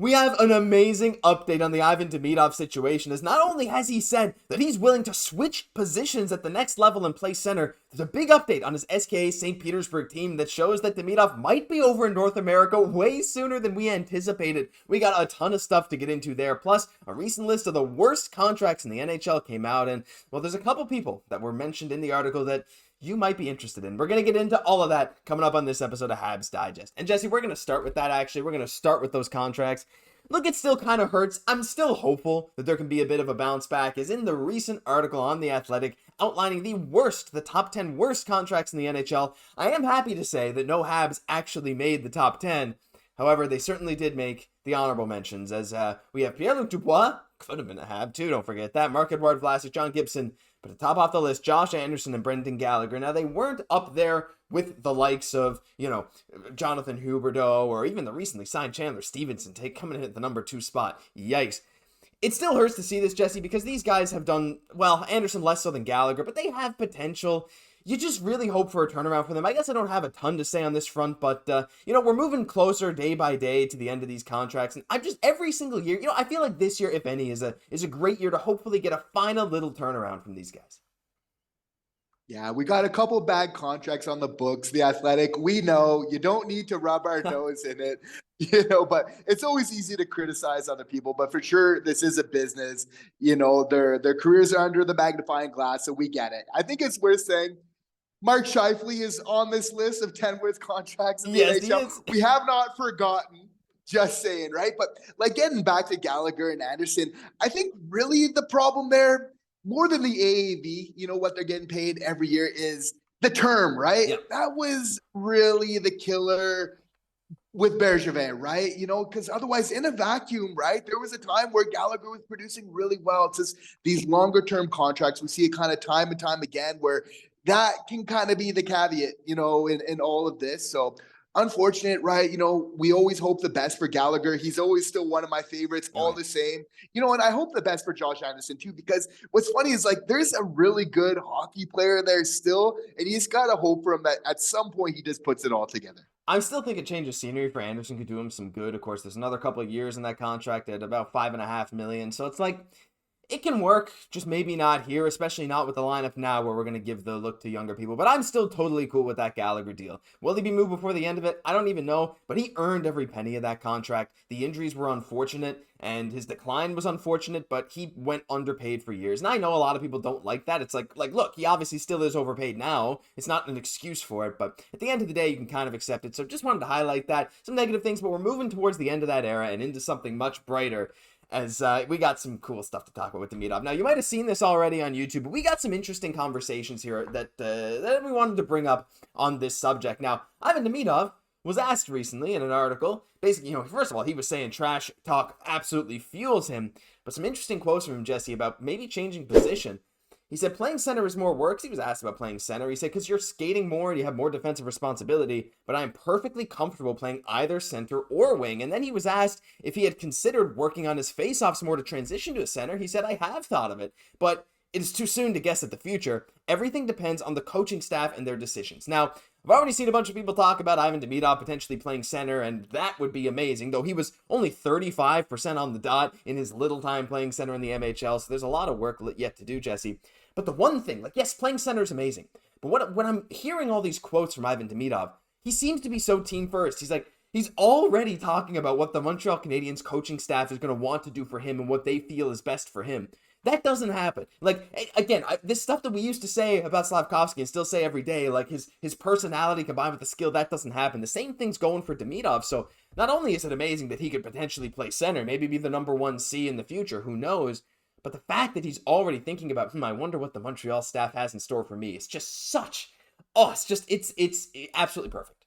We have an amazing update on the Ivan Demidov situation, as not only has he said that he's willing to switch positions at the next level and play center, there's a big update on his SKA St. Petersburg team that shows that Demidov might be over in North America way sooner than we anticipated. We got a ton of stuff to get into there, plus a recent list of the worst contracts in the NHL came out, and well, there's a couple people that were mentioned in the article that you might be interested in. We're going to get into all of that coming up on this episode of Habs Digest. And Jesse, we're going to start with that, actually. We're going to start with those contracts. Look, it still kind of hurts. I'm still hopeful that there can be a bit of a bounce back, as in the recent article on The Athletic outlining the top 10 worst contracts in the NHL, I am happy to say that no Habs actually made the top 10. However, they certainly did make the honorable mentions, as we have Pierre-Luc Dubois, could have been a Hab too, don't forget that, Marc-Edouard Vlasic, John Gibson, but to top off the list, Josh Anderson and Brendan Gallagher. Now, they weren't up there with the likes of, Jonathan Huberdeau or even the recently signed Chandler Stevenson coming in at the number 2 spot. Yikes. It still hurts to see this, Jesse, because these guys have done, well, Anderson less so than Gallagher, but they have potential. You just really hope for a turnaround for them. I guess I don't have a ton to say on this front, but, we're moving closer day by day to the end of these contracts, and I'm just, every single year, I feel like this year, if any, is a great year to hopefully get a final little turnaround from these guys. Yeah, we got a couple bad contracts on the books. The Athletic, we know you don't need to rub our nose in it, but it's always easy to criticize other people. But for sure, this is a business. Their careers are under the magnifying glass, so we get it. I think it's worth saying Mark Scheifele is on this list of 10 worst contracts in the NHL. We have not forgotten. Just saying, right? But getting back to Gallagher and Anderson, I think really the problem there, more than the AAV, what they're getting paid every year, is the term, right? Yep. That was really the killer with Bergevin, right? Because otherwise in a vacuum, right? There was a time where Gallagher was producing really well. It's just these longer term contracts. We see it kind of time and time again where that can kind of be the caveat, in all of this. So unfortunate, right? We always hope the best for Gallagher. He's always still one of my favorites, all the same. And I hope the best for Josh Anderson too, because what's funny is there's a really good hockey player there still, and you just got to hope for him that at some point he just puts it all together. I still think a change of scenery for Anderson could do him some good. Of course, there's another couple of years in that contract at about $5.5 million. So it's it can work, just maybe not here, especially not with the lineup now where we're going to give the look to younger people. But I'm still totally cool with that Gallagher deal. Will he be moved before the end of it? I don't even know, but he earned every penny of that contract. The injuries were unfortunate, and his decline was unfortunate, but he went underpaid for years. And I know a lot of people don't like that. It's look, he obviously still is overpaid now. It's not an excuse for it, but at the end of the day, you can kind of accept it. So just wanted to highlight that. Some negative things, but we're moving towards the end of that era and into something much brighter, as we got some cool stuff to talk about with Demidov. Now, you might have seen this already on YouTube, but we got some interesting conversations here that we wanted to bring up on this subject. Now, Ivan Demidov was asked recently in an article, basically, first of all, he was saying trash talk absolutely fuels him, but some interesting quotes from him, Jesse, about maybe changing position. He said playing center is more work. He was asked about playing center. He said, because you're skating more and you have more defensive responsibility, but I'm perfectly comfortable playing either center or wing. And then he was asked if he had considered working on his faceoffs more to transition to a center. He said, I have thought of it, but it is too soon to guess at the future. Everything depends on the coaching staff and their decisions. Now, I've already seen a bunch of people talk about Ivan Demidov potentially playing center, and that would be amazing, though he was only 35% on the dot in his little time playing center in the MHL, so there's a lot of work yet to do, Jesse. But the one thing, yes, playing center is amazing, but when I'm hearing all these quotes from Ivan Demidov, he seems to be so team first. He's already talking about what the Montreal Canadiens coaching staff is going to want to do for him and what they feel is best for him. That doesn't happen. Again, this stuff that we used to say about Slafkovsky and still say every day, his personality combined with the skill, that doesn't happen. The same thing's going for Demidov. So not only is it amazing that he could potentially play center, maybe be the number 1 C in the future, who knows, but the fact that he's already thinking about, I wonder what the Montreal staff has in store for me, it's just it's absolutely perfect.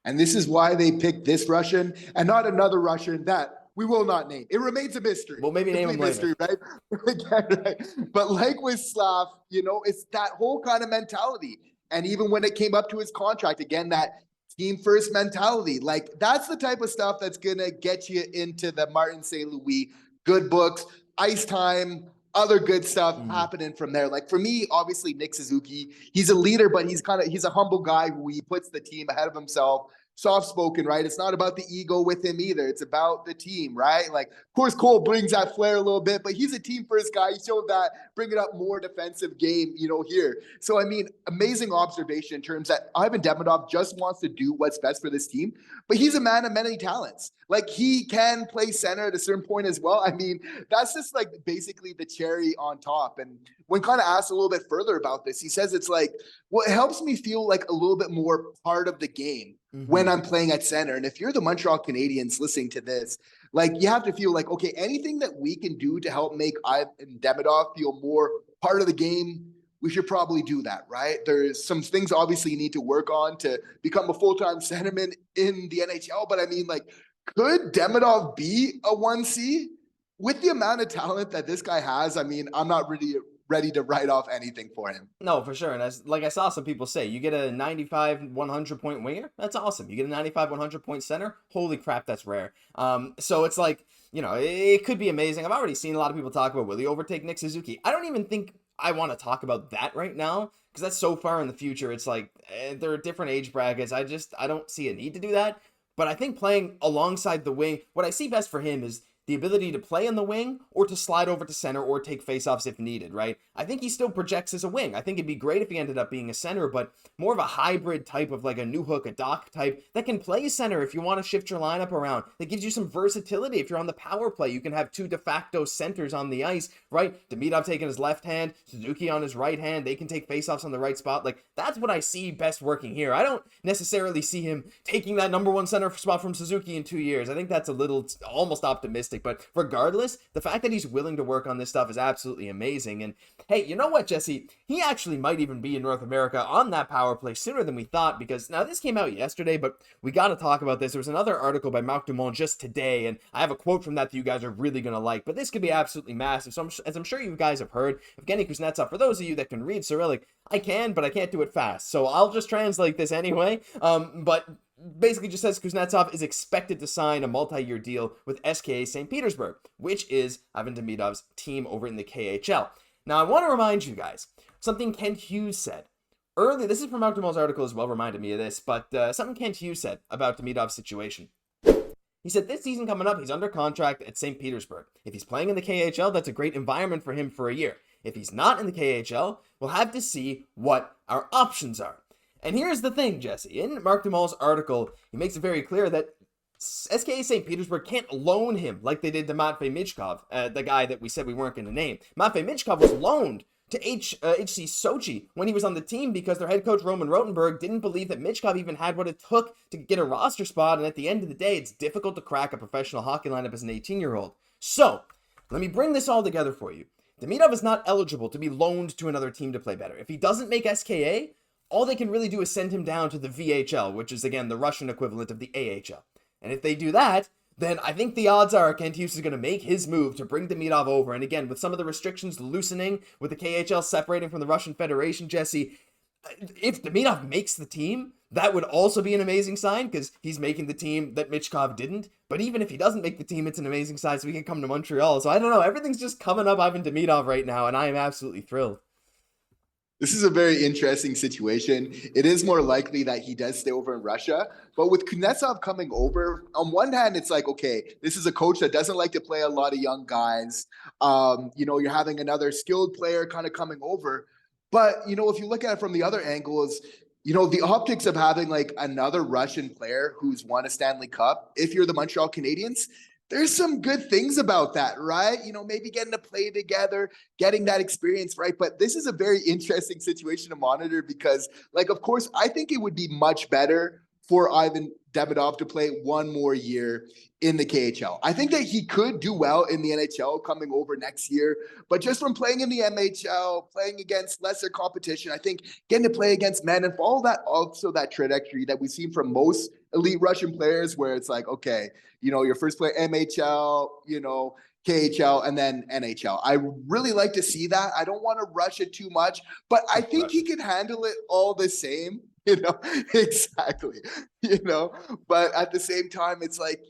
And this is why they picked this Russian and not another Russian that we will not name. It remains a mystery. Well, maybe name him later. Right? Right? But with Slav, it's that whole kind of mentality. And even when it came up to his contract, again, that team first mentality, that's the type of stuff that's going to get you into the Martin St. Louis good books, ice time, other good stuff happening from there. For me, obviously Nick Suzuki, he's a leader, but he's a humble guy who he puts the team ahead of himself. soft-spoken, right? It's not about the ego with him either. It's about the team, right? Like, of course, Cole brings that flair a little bit, but he's a team-first guy. He showed that, bringing up more defensive game, here. So, I mean, amazing observation in terms that Ivan Demidov just wants to do what's best for this team, but he's a man of many talents. Like, he can play center at a certain point as well. I mean, that's just like basically the cherry on top. And when kind of asked a little bit further about this, he says it's like, well, it helps me feel like a little bit more part of the game when I'm playing at center. And if you're the Montreal Canadiens listening to this, like, you have to feel like, okay, anything that we can do to help make Ivan Demidov feel more part of the game, we should probably do that, right? There's some things obviously you need to work on to become a full-time centerman in the NHL. But I mean, like, could Demidov be a 1C? With the amount of talent that this guy has, I mean, I'm not really ready to write off anything for him. No, for sure. And as like I saw some people say, you get a 95, 100 point winger. That's awesome. You get a 95, 100 point center. Holy crap, that's rare. So it's like, it could be amazing. I've already seen a lot of people talk about, will he overtake Nick Suzuki? I don't even think I want to talk about that right now, because that's so far in the future. It's like, there are different age brackets. I don't see a need to do that. But I think playing alongside the wing, what I see best for him is the ability to play in the wing or to slide over to center or take faceoffs if needed, right? I think he still projects as a wing. I think it'd be great if he ended up being a center, but more of a hybrid type of like a Newhook, a Dach type that can play center if you want to shift your lineup around. That gives you some versatility. If you're on the power play, you can have two de facto centers on the ice, right? Demidov taking his left hand, Suzuki on his right hand. They can take faceoffs on the right spot. Like, that's what I see best working here. I don't necessarily see him taking that number one center spot from Suzuki in 2 years. I think that's a little almost optimistic. But regardless, the fact that he's willing to work on this stuff is absolutely amazing. And hey, you know what, Jesse? He actually might even be in North America on that power play sooner than we thought, because now this came out yesterday, but we got to talk about this. There was another article by Marc Dumont just today, and I have a quote from that you guys are really going to like, but this could be absolutely massive. So as I'm sure you guys have heard, Evgeny Kuznetsov, for those of you that can read Cyrillic, I can, but I can't do it fast. So I'll just translate this anyway. But basically just says Kuznetsov is expected to sign a multi-year deal with SKA St. Petersburg, which is Ivan Demidov's team over in the KHL. Now, I want to remind you guys something Kent Hughes said early. This is from Marc Dumont's article as well, reminded me of this, but something Kent Hughes said about Demidov's situation. He said this season coming up, he's under contract at St. Petersburg. If he's playing in the KHL, that's a great environment for him for a year. If he's not in the KHL, we'll have to see what our options are. And here's the thing, Jesse. In Marc Dumont's article, he makes it very clear that SKA St. Petersburg can't loan him like they did to Matvei Michkov, the guy that we said we weren't going to name. Matvei Michkov was loaned to HC Sochi when he was on the team because their head coach Roman Rotenberg didn't believe that Michkov even had what it took to get a roster spot, and at the end of the day, it's difficult to crack a professional hockey lineup as an 18-year-old. So, let me bring this all together for you. Demidov is not eligible to be loaned to another team to play better. If he doesn't make SKA, all they can really do is send him down to the VHL, which is, again, the Russian equivalent of the AHL. And if they do that, then I think the odds are Kent Hughes is going to make his move to bring Demidov over. And again, with some of the restrictions loosening, with the KHL separating from the Russian Federation, Jesse, if Demidov makes the team, that would also be an amazing sign, because he's making the team that Michkov didn't. But even if he doesn't make the team, it's an amazing sign, so he can come to Montreal. So I don't know, everything's just coming up Ivan Demidov right now, and I am absolutely thrilled. This is a very interesting situation. It is more likely that he does stay over in Russia. But with Kuznetsov coming over, on one hand, it's like, okay, this is a coach that doesn't like to play a lot of young guys. You're having another skilled player kind of coming over. But, if you look at it from the other angle is, the optics of having like another Russian player who's won a Stanley Cup, if you're the Montreal Canadiens, there's some good things about that, right? Maybe getting to play together, getting that experience, right? But this is a very interesting situation to monitor because, of course, I think it would be much better for Ivan Demidov to play one more year in the KHL. I think that he could do well in the NHL coming over next year, but just from playing in the MHL, playing against lesser competition, I think getting to play against men and follow that also that trajectory that we've seen from most elite Russian players where it's like, okay, your first play MHL, KHL, and then NHL. I really like to see that. I don't want to rush it too much, but I think he can handle it all the same. Exactly. But at the same time, it's like,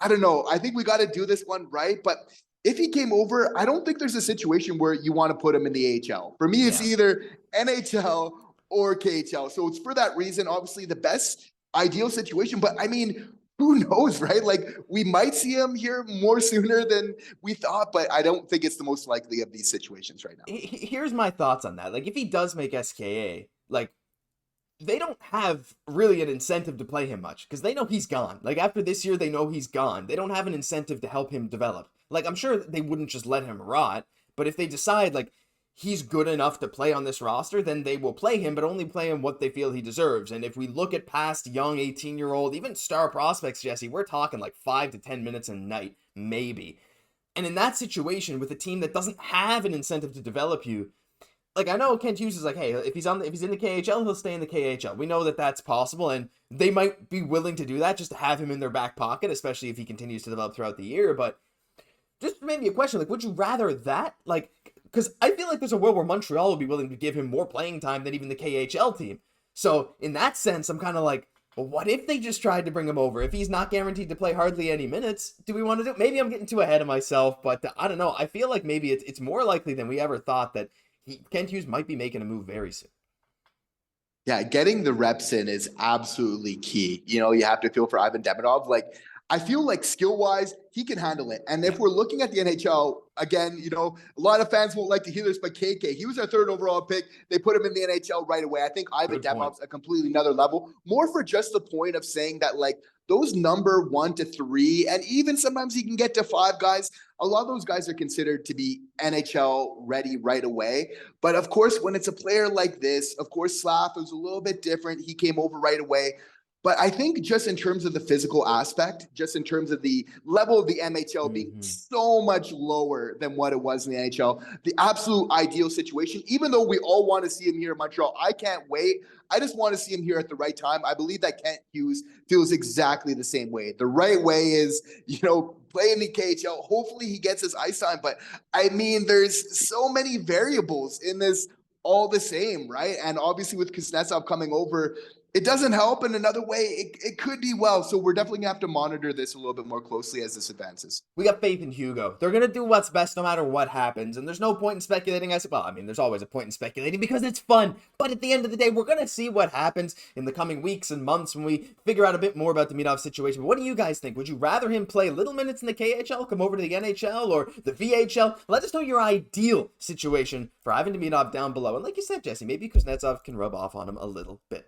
I don't know. I think we got to do this one right. But if he came over, I don't think there's a situation where you want to put him in the AHL. For me, it's either NHL or KHL. So it's for that reason, obviously the best ideal situation. But I mean, who knows, right? Like we might see him here more sooner than we thought, but I don't think it's the most likely of these situations right now. Here's my thoughts on that. Like if he does make SKA, like they don't have really an incentive to play him much because they know he's gone. Like after this year, they know he's gone. They don't have an incentive to help him develop. Like I'm sure they wouldn't just let him rot, but if they decide like he's good enough to play on this roster, then they will play him, but only play him what they feel he deserves. And if we look at past young 18-year-old, even star prospects, Jesse, we're talking like 5 to 10 minutes a night, maybe. And in that situation, with a team that doesn't have an incentive to develop you, like I know Kent Hughes is like, hey, if he's in the KHL, he'll stay in the KHL. We know that that's possible, and they might be willing to do that just to have him in their back pocket, especially if he continues to develop throughout the year. But just maybe a question, like, would you rather that? Like, because I feel like there's a world where Montreal would be willing to give him more playing time than even the KHL team. So in that sense, I'm kind of like, well, what if they just tried to bring him over? If he's not guaranteed to play hardly any minutes, do we want to do it? Maybe I'm getting too ahead of myself, but I don't know. I feel like maybe it's more likely than we ever thought that Kent Hughes might be making a move very soon. Yeah, getting the reps in is absolutely key. You know, you have to feel for Ivan Demidov. Like, I feel like skill-wise, he can handle it. And if we're looking at the NHL, again, you know, a lot of fans won't like to hear this, but KK, he was our 3rd overall pick. They put him in the NHL right away. I think Ivan Demov's a completely another level, more for just the point of saying that, like, those number 1 to 3, and even sometimes he can get to 5 guys. A lot of those guys are considered to be NHL ready right away. But of course, when it's a player like this, of course, Slaf is a little bit different. He came over right away. But I think just in terms of the physical aspect, just in terms of the level of the MHL being so much lower than what it was in the NHL, the absolute ideal situation, even though we all want to see him here in Montreal, I can't wait. I just want to see him here at the right time. I believe that Kent Hughes feels exactly the same way. The right way is, you know, play in the KHL. Hopefully he gets his ice time. But I mean, there's so many variables in this all the same, right? And obviously with Kuznetsov coming over, it doesn't help. In another way, it could be well. So we're definitely going to have to monitor this a little bit more closely as this advances. We got faith in Hugo. They're going to do what's best no matter what happens. And there's no point in speculating. Well, I mean, there's always a point in speculating because it's fun. But at the end of the day, we're going to see what happens in the coming weeks and months when we figure out a bit more about Demidov's situation. But what do you guys think? Would you rather him play little minutes in the KHL, come over to the NHL or the VHL? Let us know your ideal situation for Ivan Demidov down below. And like you said, Jesse, maybe Kuznetsov can rub off on him a little bit.